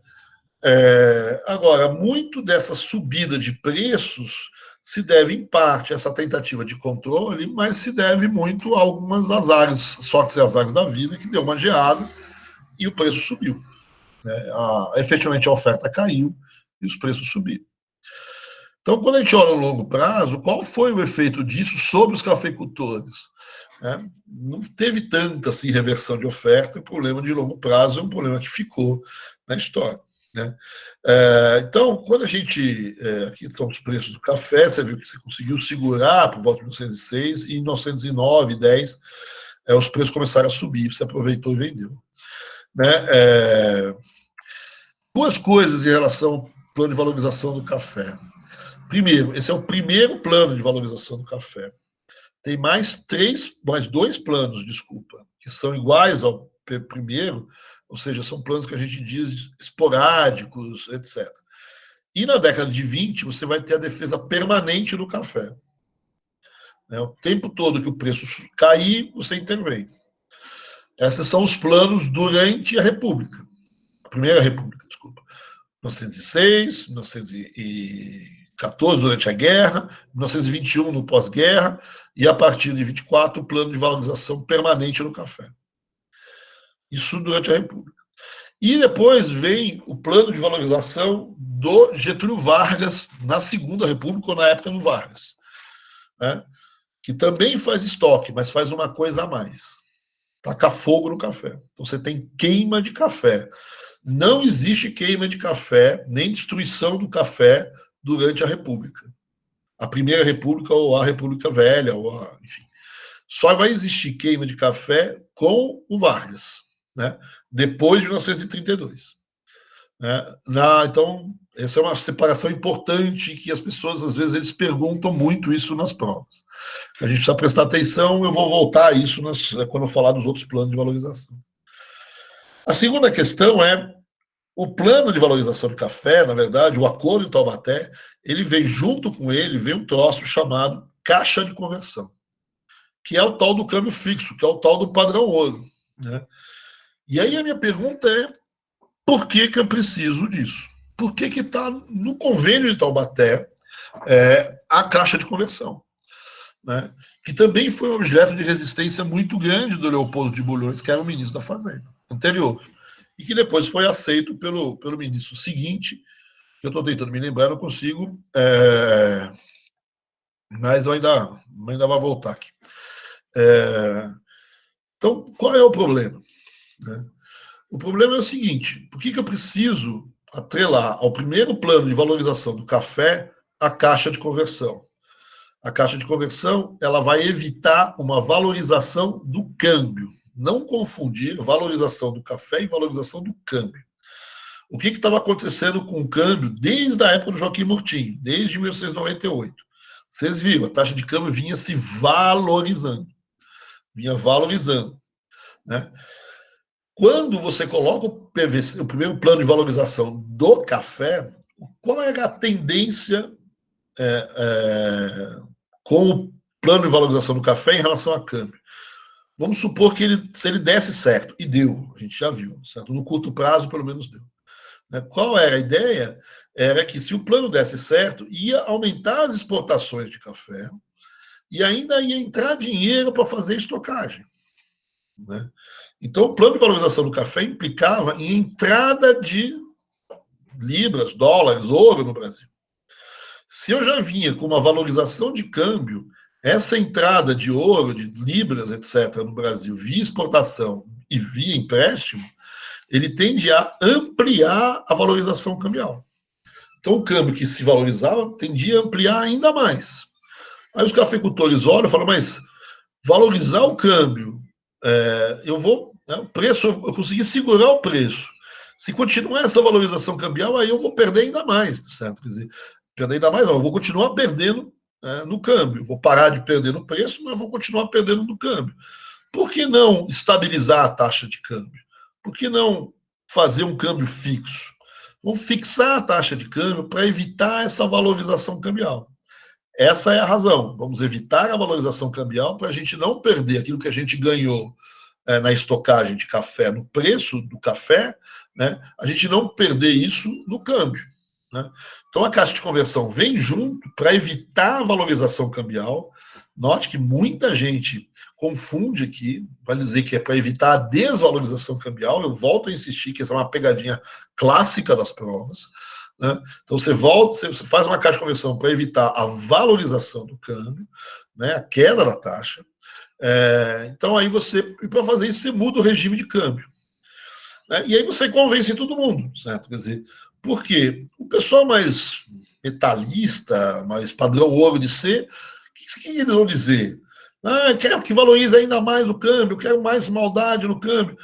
Agora, muito dessa subida de preços se deve, em parte, a essa tentativa de controle, mas se deve muito a algumas azares, sortes e azares da vida, que deu uma geada e o preço subiu. Efetivamente a oferta caiu e os preços subiram. Então, quando a gente olha no longo prazo, qual foi o efeito disso sobre os cafeicultores? Não teve tanta assim, reversão de oferta, e o problema de longo prazo é um problema que ficou na história, né? Então, quando a gente... aqui estão os preços do café, você viu que você conseguiu segurar por volta de 1906, e em 1909, 10, os preços começaram a subir, você aproveitou e vendeu, né? Duas coisas em relação ao plano de valorização do café. Primeiro, esse é o primeiro plano de valorização do café. Tem mais dois planos, desculpa, que são iguais ao primeiro, ou seja, são planos que a gente diz esporádicos, etc. E na década de 20, você vai ter a defesa permanente do café. O tempo todo que o preço cair, você intervém. Esses são os planos durante a República, a Primeira República, desculpa. 1906, 1914, durante a guerra, 1921, no pós-guerra, e a partir de 24, o plano de valorização permanente no café. Isso durante a República. E depois vem o plano de valorização do Getúlio Vargas, na Segunda República, ou na época do Vargas, né? Que também faz estoque, mas faz uma coisa a mais. Taca fogo no café. Então você tem queima de café. Não existe queima de café, nem destruição do café durante a República. A Primeira República ou a República Velha, enfim. Só vai existir queima de café com o Vargas, né? Depois de 1932. Então, essa é uma separação importante que as pessoas, às vezes, eles perguntam muito isso nas provas. A gente precisa prestar atenção, eu vou voltar a isso quando eu falar dos outros planos de valorização. A segunda questão é o plano de valorização do café, na verdade, o acordo de Taubaté, ele vem junto com ele, vem um troço chamado caixa de conversão, que é o tal do câmbio fixo, que é o tal do padrão ouro, né? E aí a minha pergunta é, por que eu preciso disso? Por que está no convênio de Taubaté a caixa de conversão, né? Que também foi um objeto de resistência muito grande do Leopoldo de Bulhões, que era o ministro da Fazenda anterior, e que depois foi aceito pelo ministro seguinte, que eu estou tentando me lembrar, não consigo, mas eu ainda vai voltar aqui. Então, qual é o problema? O problema é o seguinte, por que eu preciso atrelar ao primeiro plano de valorização do café a caixa de conversão? A caixa de conversão ela vai evitar uma valorização do câmbio, Não confundir valorização do café e valorização do câmbio. O que estava acontecendo com o câmbio desde a época do Joaquim Murtinho, desde 1998? Vocês viram, a taxa de câmbio vinha se valorizando. Vinha valorizando. Né? Quando você coloca o PVC, o primeiro plano de valorização do café, qual é a tendência com o plano de valorização do café em relação a câmbio? Vamos supor que se ele desse certo, e deu, a gente já viu, certo? No curto prazo, pelo menos deu. Qual era a ideia? Era que se o plano desse certo, ia aumentar as exportações de café e ainda ia entrar dinheiro para fazer estocagem. Né? Então, o plano de valorização do café implicava em entrada de libras, dólares, ouro no Brasil. Se eu já vinha com uma valorização de câmbio, essa entrada de ouro, de libras, etc., no Brasil, via exportação e via empréstimo, ele tende a ampliar a valorização cambial. Então, o câmbio que se valorizava tendia a ampliar ainda mais. Aí os cafeicultores olham e falam, mas valorizar o câmbio, o preço, eu consegui segurar o preço. Se continuar essa valorização cambial, aí eu vou perder ainda mais, certo? Quer dizer, perder ainda mais não, eu vou continuar perdendo no câmbio. Vou parar de perder no preço, mas vou continuar perdendo no câmbio. Por que não estabilizar a taxa de câmbio? Por que não fazer um câmbio fixo? Vamos fixar a taxa de câmbio para evitar essa valorização cambial. Essa é a razão. Vamos evitar a valorização cambial para a gente não perder aquilo que a gente ganhou na estocagem de café, no preço do café, né? A gente não perder isso no câmbio. Né? Então a caixa de conversão vem junto para evitar a valorização cambial. Note que muita gente confunde aqui, vai dizer que é para evitar a desvalorização cambial. Eu volto a insistir que essa é uma pegadinha clássica das provas. Né? Então você faz uma caixa de conversão para evitar a valorização do câmbio, né? A queda da taxa. Então aí para fazer isso, você muda o regime de câmbio. Né? E aí você convence todo mundo, certo? Quer dizer, porque o pessoal mais metalista, mais padrão ouro de ser, o que eles vão dizer? Quero que valorize ainda mais o câmbio, quero mais maldade no câmbio.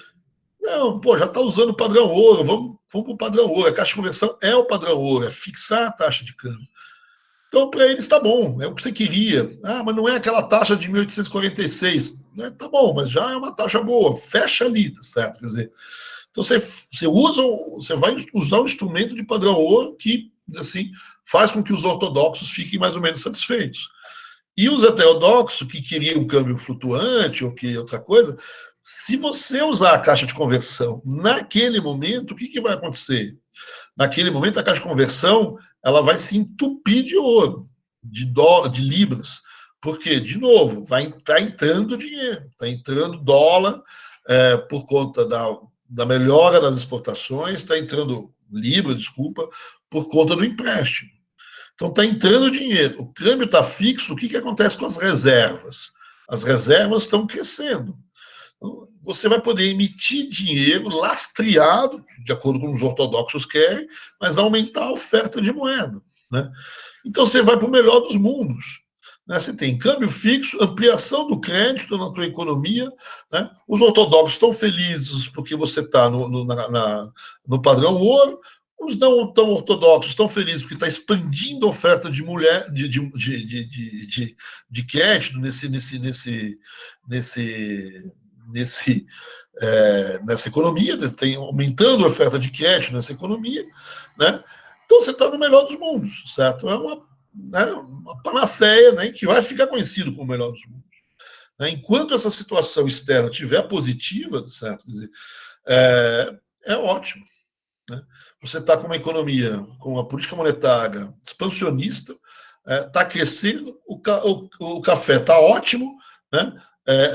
Não, já está usando o padrão ouro, vamos para o padrão ouro. A caixa de conversão é o padrão ouro, é fixar a taxa de câmbio. Então, para eles, está bom, é o que você queria. Mas não é aquela taxa de 1846. Né? Tá bom, mas já é uma taxa boa, fecha ali, tá certo? Quer dizer, então você vai usar um instrumento de padrão ouro que, assim, faz com que os ortodoxos fiquem mais ou menos satisfeitos. E os heterodoxos, que queriam um câmbio flutuante ou que outra coisa, se você usar a caixa de conversão naquele momento, o que vai acontecer? Naquele momento, a caixa de conversão ela vai se entupir de ouro, de libras. Porque, de novo, vai estar entrando dinheiro, está entrando dólar por conta da melhora das exportações, está entrando libra, desculpa, por conta do empréstimo. Então está entrando dinheiro, o câmbio está fixo, o que acontece com as reservas? As reservas estão crescendo. Então, você vai poder emitir dinheiro lastreado, de acordo com os ortodoxos querem, mas aumentar a oferta de moeda. Né? Então você vai para o melhor dos mundos. Né? Você tem câmbio fixo, ampliação do crédito na tua economia. Né? Os ortodoxos estão felizes porque você está no padrão ouro. Os não tão ortodoxos estão felizes porque está expandindo a oferta de crédito nessa economia, tem aumentando a oferta de crédito nessa economia, né? Então você está no melhor dos mundos, certo? É uma panaceia, né, que vai ficar conhecido como o melhor dos mundos. Né? Enquanto essa situação externa estiver positiva, certo? Quer dizer, é ótimo. Né? Você está com uma economia, com uma política monetária expansionista, está crescendo, o café está ótimo, né?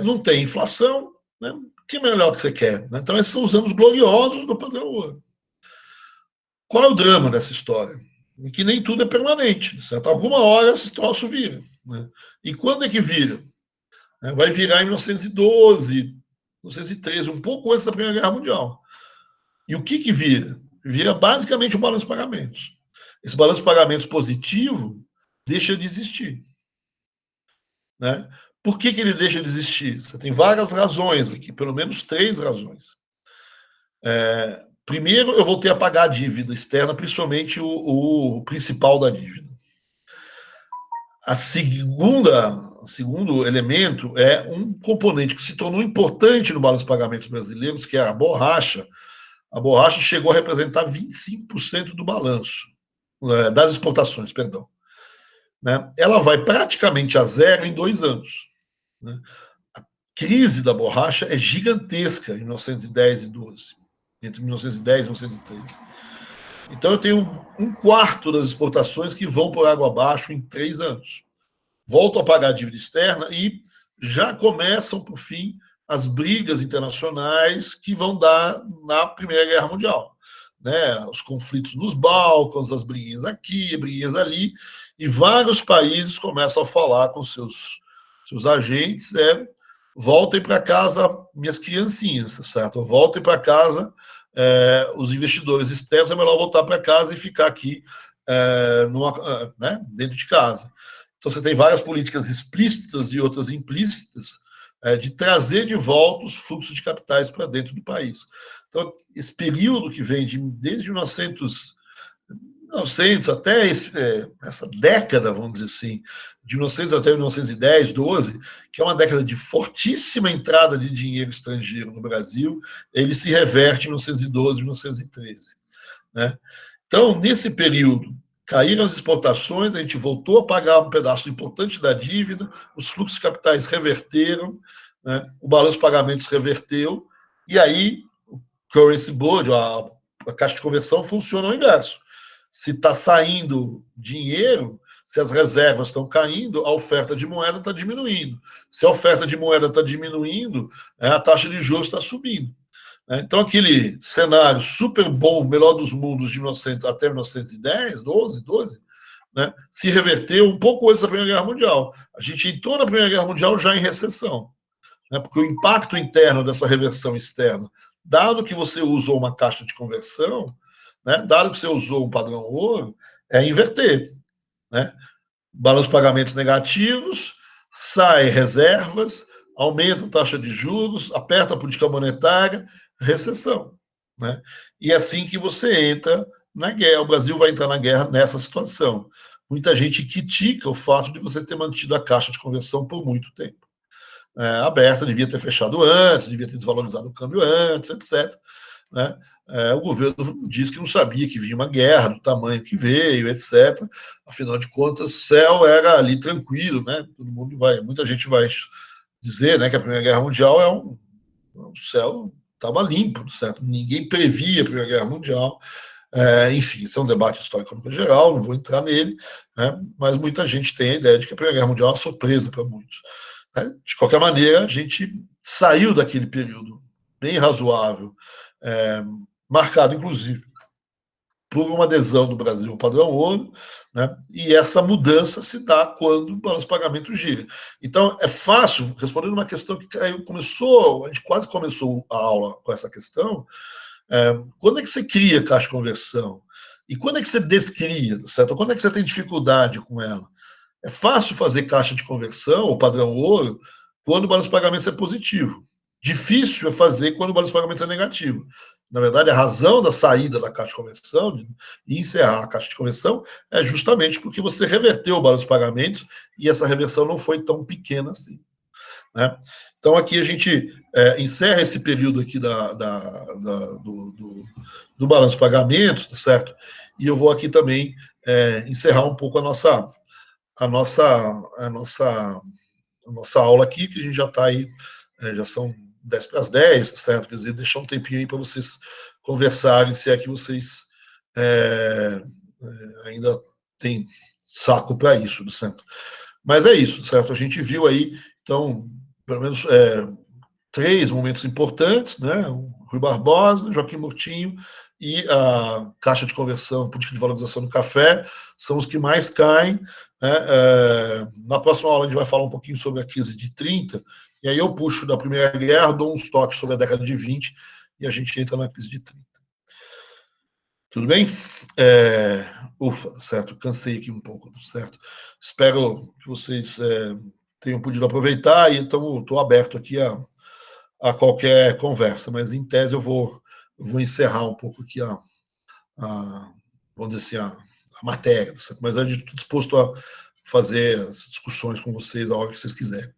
Não tem inflação, né? O que é melhor que você quer? Né? Então, esses são os anos gloriosos do padrão ouro. Qual é o drama dessa história? Em que nem tudo é permanente. Certo? Alguma hora esse troço vira. Né? E quando é que vira? Vai virar em 1912, 1913, um pouco antes da Primeira Guerra Mundial. E o que vira? Vira basicamente o balanço de pagamentos. Esse balanço de pagamentos positivo deixa de existir. Né? Por que ele deixa de existir? Você tem várias razões aqui, pelo menos 3 razões. Primeiro, eu voltei a pagar a dívida externa, principalmente o principal da dívida. O segundo elemento é um componente que se tornou importante no balanço de pagamentos brasileiros, que é a borracha. A borracha chegou a representar 25% do balanço, das exportações, perdão. Né? Ela vai praticamente a zero em 2 anos. Né? A crise da borracha é gigantesca em 1910 e 12, entre 1910 e 1913. Então, eu tenho 1/4 das exportações que vão por água abaixo em 3 anos. Voltam a pagar a dívida externa e já começam, por fim, as brigas internacionais que vão dar na Primeira Guerra Mundial. Né? Os conflitos nos Balcãs, as briguinhas aqui, briguinhas ali, e vários países começam a falar com seus agentes, voltem para casa minhas criancinhas, certo? Voltem para casa os investidores externos, é melhor voltar para casa e ficar aqui dentro de casa. Então, você tem várias políticas explícitas e outras implícitas de trazer de volta os fluxos de capitais para dentro do país. Então, esse período que vem desde 1900 até essa década, vamos dizer assim, de 1900 até 1910, 12, que é uma década de fortíssima entrada de dinheiro estrangeiro no Brasil, ele se reverte em 1912, 1913. Né? Então, nesse período, caíram as exportações, a gente voltou a pagar um pedaço importante da dívida, os fluxos de capitais reverteram, né? O balanço de pagamentos reverteu, e aí o currency board, a caixa de conversão, funciona ao inverso. Se está saindo dinheiro, se as reservas estão caindo, a oferta de moeda está diminuindo. Se a oferta de moeda está diminuindo, a taxa de juros está subindo. Então, aquele cenário super bom, melhor dos mundos de 1900 até 1910, 12, né, se reverteu um pouco antes da Primeira Guerra Mundial. A gente entrou na Primeira Guerra Mundial já em recessão, né, porque o impacto interno dessa reversão externa, dado que você usou uma caixa de conversão, né, dado que você usou um padrão ouro, é inverter. Né? Balanço de pagamentos negativos, sai reservas, aumenta a taxa de juros, aperta a política monetária, recessão. Né? E é assim que você entra na guerra. O Brasil vai entrar na guerra nessa situação. Muita gente critica o fato de você ter mantido a caixa de conversão por muito tempo. Aberta, devia ter fechado antes, devia ter desvalorizado o câmbio antes, etc. Né? O governo disse que não sabia que vinha uma guerra, do tamanho que veio, etc. Afinal de contas, o céu era ali tranquilo, né? Todo mundo muita gente vai dizer, né, que a Primeira Guerra Mundial o céu estava limpo, certo? Ninguém previa a Primeira Guerra Mundial. Enfim, isso é um debate histórico no geral, não vou entrar nele, né? Mas muita gente tem a ideia de que a Primeira Guerra Mundial é uma surpresa para muitos. Né? De qualquer maneira, a gente saiu daquele período bem razoável, marcado, inclusive, por uma adesão do Brasil ao padrão ouro, né? E essa mudança se dá quando o balanço de pagamento gira. Então, é fácil, respondendo uma questão que a gente quase começou a aula com essa questão, quando é que você cria caixa de conversão? E quando é que você descria, certo? Quando é que você tem dificuldade com ela? É fácil fazer caixa de conversão, ou padrão ouro, quando o balanço de pagamentos é positivo. Difícil é fazer quando o balanço de pagamentos é negativo. Na verdade, a razão da saída da caixa de conversão e encerrar a caixa de conversão é justamente porque você reverteu o balanço de pagamentos e essa reversão não foi tão pequena assim. Né? Então, aqui a gente encerra esse período aqui do balanço de pagamentos, tá certo? E eu vou aqui também encerrar um pouco a nossa aula aqui, que a gente já está aí, já são 10 para as 10, certo? Quer dizer, deixar um tempinho aí para vocês conversarem, se é que vocês ainda têm saco para isso, certo? Mas é isso, certo? A gente viu aí, então, pelo menos 3 momentos importantes, né? O Rui Barbosa, Joaquim Murtinho e a Caixa de Conversão, Política de Valorização do Café, são os que mais caem. Né? Na próxima aula a gente vai falar um pouquinho sobre a crise de 30, e aí eu puxo da Primeira Guerra, dou uns toques sobre a década de 20, e a gente entra na crise de 30. Tudo bem? Ufa, certo, cansei aqui um pouco, certo? Espero que vocês tenho podido aproveitar, e então estou aberto aqui a qualquer conversa, mas em tese eu vou encerrar um pouco aqui vamos dizer assim, a matéria, certo? Mas a gente está disposto a fazer as discussões com vocês a hora que vocês quiserem.